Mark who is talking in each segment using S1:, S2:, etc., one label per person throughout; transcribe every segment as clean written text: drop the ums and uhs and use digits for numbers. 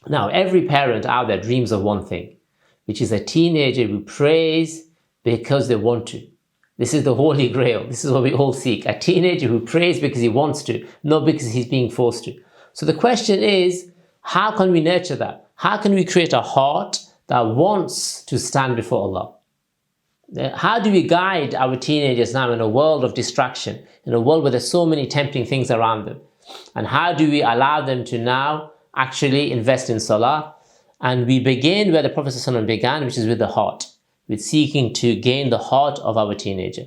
S1: Now, every parent out there dreams of one thing, which is a teenager who prays because they want to. This is the holy grail. This is what we all seek. A teenager who prays because he wants to, not because he's being forced to. So the question is, how can we nurture that? How can we create a heart that wants to stand before Allah? How do we guide our teenagers now in a world of distraction, in a world where there's so many tempting things around them? And how do we allow them to now actually invest in Salah? And we begin where the Prophet ﷺ began, which is with the heart, with seeking to gain the heart of our teenager.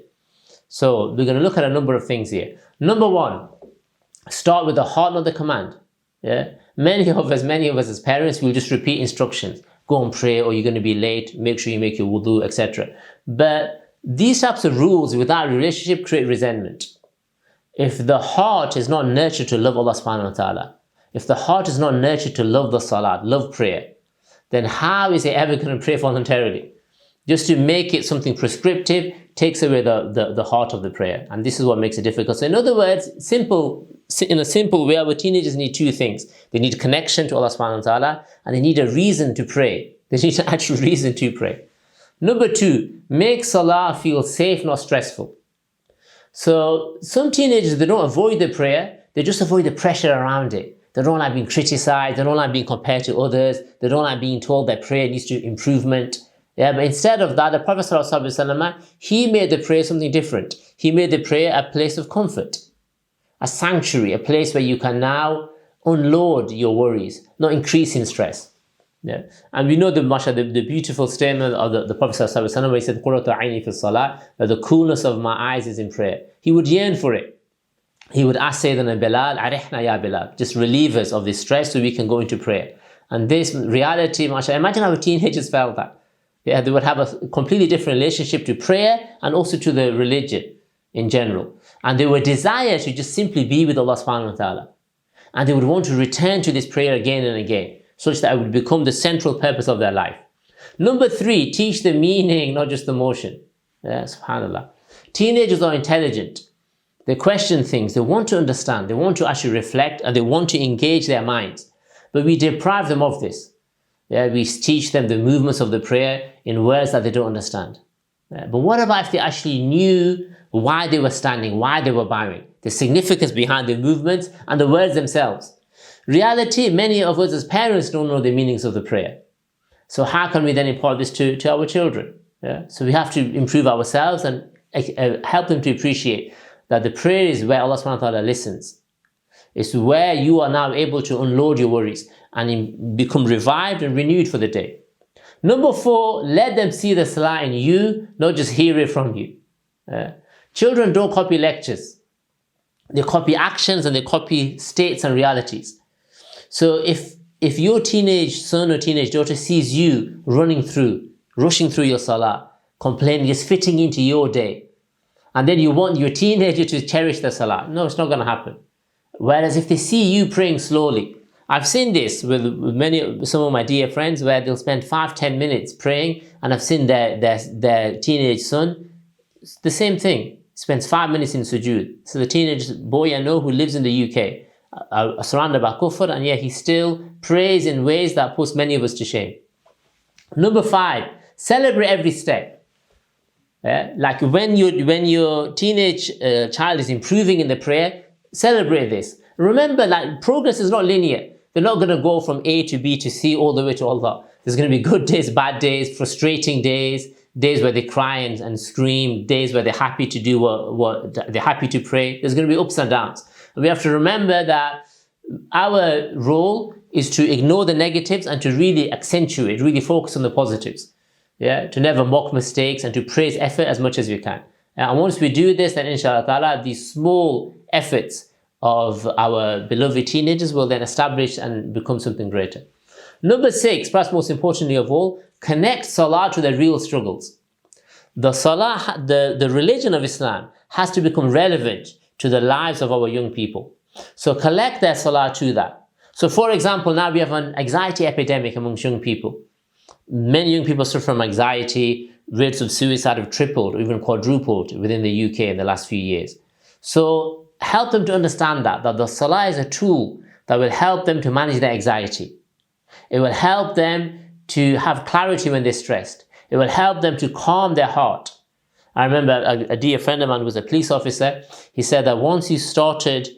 S1: So we're going to look at a number of things here. Number one, start with the heart, not the command. Yeah, many of us as parents will just repeat instructions. Go and pray, or you're going to be late. Make sure you make your wudu, etc. But these types of rules without relationship create resentment. If the heart is not nurtured to love Allah subhanahu wa ta'ala, if the heart is not nurtured to love the salat, love prayer, then how is it ever going to pray voluntarily? Just to make it something prescriptive takes away the heart of the prayer. And this is what makes it difficult. So in other words, in a simple way, our teenagers need two things. They need connection to Allah subhanahu wa ta'ala, and they need a reason to pray. They need an actual reason to pray. Number two, make salah feel safe, not stressful. So some teenagers, they don't avoid the prayer, they just avoid the pressure around it. They don't like being criticized, they don't like being compared to others, they don't like being told that prayer needs to improvement. Yeah, but instead of that, the Prophet ﷺ, he made the prayer something different. He made the prayer a place of comfort, a sanctuary, a place where you can now unload your worries, not increase in stress. Yeah. And we know the beautiful statement of the Prophet ﷺ, where he said, "Qurratu ayni fi salah," that the coolness of my eyes is in prayer. He would yearn for it. He would ask Sayyidina Bilal, "Arihna ya Bilal," just relieve us of this stress so we can go into prayer. And this reality, mashallah, imagine how teenagers felt that. Yeah, they would have a completely different relationship to prayer and also to the religion in general. And they would desire to just simply be with Allah subhanahu wa ta'ala. And they would want to return to this prayer again and again, such that it would become the central purpose of their life. Number three, teach the meaning, not just the motion. Yeah, subhanAllah. Teenagers are intelligent. They question things, they want to understand, they want to actually reflect, and they want to engage their minds. But we deprive them of this. Yeah, we teach them the movements of the prayer in words that they don't understand. Yeah, but what about if they actually knew why they were standing, why they were bowing, the significance behind the movements and the words themselves? Reality, many of us as parents don't know the meanings of the prayer. So how can we then impart this to our children? Yeah? So we have to improve ourselves and help them to appreciate that the prayer is where Allah subhanahu wa ta'ala listens. It's where you are now able to unload your worries and become revived and renewed for the day. Number four, let them see the salah in you, not just hear it from you. Children don't copy lectures. They copy actions and they copy states and realities. So if your teenage son or teenage daughter sees you rushing through your salah, complaining, just fitting into your day, and then you want your teenager to cherish the salah, no, it's not going to happen. Whereas if they see you praying slowly, I've seen this with some of my dear friends where they'll spend 5-10 minutes praying, and I've seen their teenage son, the same thing, spends 5 minutes in sujood. So the teenage boy I know who lives in the UK, surrounded by kufr, and yet he still prays in ways that puts many of us to shame. Number five, celebrate every step. Like when your teenage child is improving in the prayer, celebrate this. Remember, like, progress is not linear. They're not going to go from A to B to C all the way to Allah. There's going to be good days, bad days, frustrating days, days where they cry and scream, days where they're happy to do what they're happy to pray. There's going to be ups and downs. And we have to remember that our role is to ignore the negatives and to really accentuate, really focus on the positives. Yeah, to never mock mistakes and to praise effort as much as we can. And once we do this, then inshallah ta'ala, these small efforts of our beloved teenagers will then establish and become something greater. Number six, perhaps most importantly of all, connect salah to their real struggles. The salah, the religion of Islam has to become relevant to the lives of our young people. So collect their salah to that. So for example, now we have an anxiety epidemic amongst young people. Many young people suffer from anxiety. Rates of suicide have tripled or even quadrupled within the UK in the last few years. So help them to understand that the salah is a tool that will help them to manage their anxiety. It will help them to have clarity when they're stressed. It will help them to calm their heart. I remember a dear friend of mine who was a police officer. He said that once he started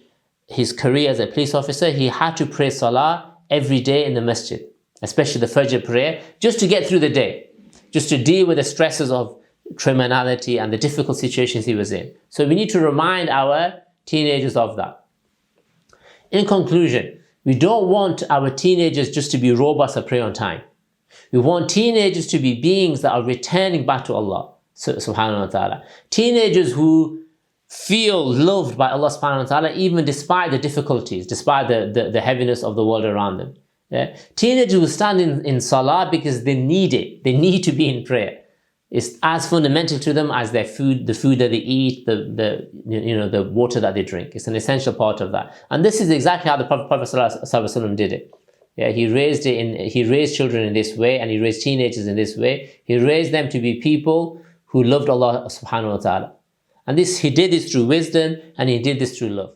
S1: his career as a police officer, he had to pray Salah every day in the masjid, especially the Fajr prayer, just to get through the day, just to deal with the stresses of criminality and the difficult situations he was in. So we need to remind our teenagers of that. In conclusion, we don't want our teenagers just to be robots that pray on time. We want teenagers to be beings that are returning back to Allah subhanahu wa ta'ala. Teenagers who feel loved by Allah subhanahu wa ta'ala even despite the difficulties, despite the heaviness of the world around them. Yeah? Teenagers who stand in salah because they need it. They need to be in prayer. It's as fundamental to them as their food, the food that they eat, the water that they drink. It's an essential part of that. And this is exactly how the Prophet ﷺ did it. Yeah, he raised children in this way, and he raised teenagers in this way. He raised them to be people who loved Allah subhanahu wa ta'ala. And he did this through wisdom, and he did this through love.